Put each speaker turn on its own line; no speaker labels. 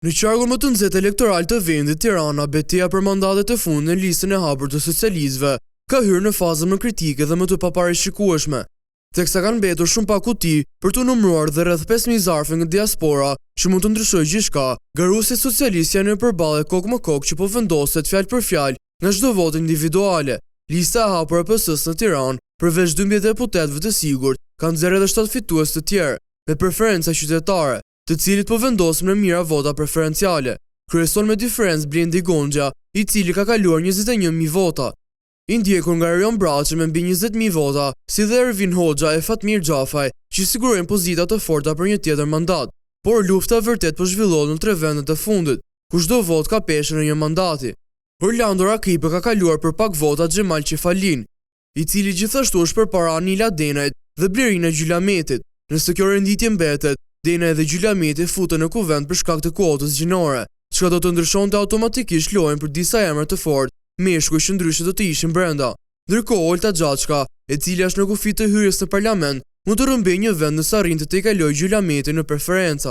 Në qarkull më të nxehtë elektoral të vendit Tirana, betejë për mandatet e fundit në listën e hapur të socialistëve ka hyrë në fazën më kritike dhe më të paparashikueshme. Teksa kanë mbetur shumë pak kuti për të numëruar dhe rreth 5000 zarfe nga diaspora që mund të ndryshojë gjithçka, garuesit socialistë janë në përballje kokë me kokë që po vendoset fjalë për fjalë nga çdo votë individuale. Lista e hapur e PS-s në Tiranë, përveç 12 deputetëve të sigurt, ka nxjerrë edhe 7 fitues të tjerë me preferenca qytetare, të cilit po vendosim në mira vota preferenciale. Kryeson me diferencë Blendi Gonxha, i cili ka kaluar 21.000 vota. I ndjekur nga Erion Braçi me mbi 20.000 vota, si dhe Ervin Hoxha e Fatmir Xhafaj, që sigurojnë pozita të forta për një tjetër mandat. Por lufta vërtet po zhvillohet në 3 vendet e fundit, ku çdo votë ka peshë në një mandati. Orlando Rakipi ka kaluar për pak vota Xhemal Qefalin, i cili gjithashtu është përpara Anila Denajt dhe Blerina Gjylametit. Nëse kjo renditje mbetet, Denaj dhe Gjylameti futen në kuvend për shkak të kuotës gjinore, çka do të ndryshonte automatikisht lojën për disa emra të fortë, meshkuj që ndryshe do të ishin brenda. Ndërkohë Olta Xhaçka, e cila është në kufi të hyrjes në parlament, mund të rrëmbejë një vend nëse arrin të tejkalojë Gjylametin në preferenca.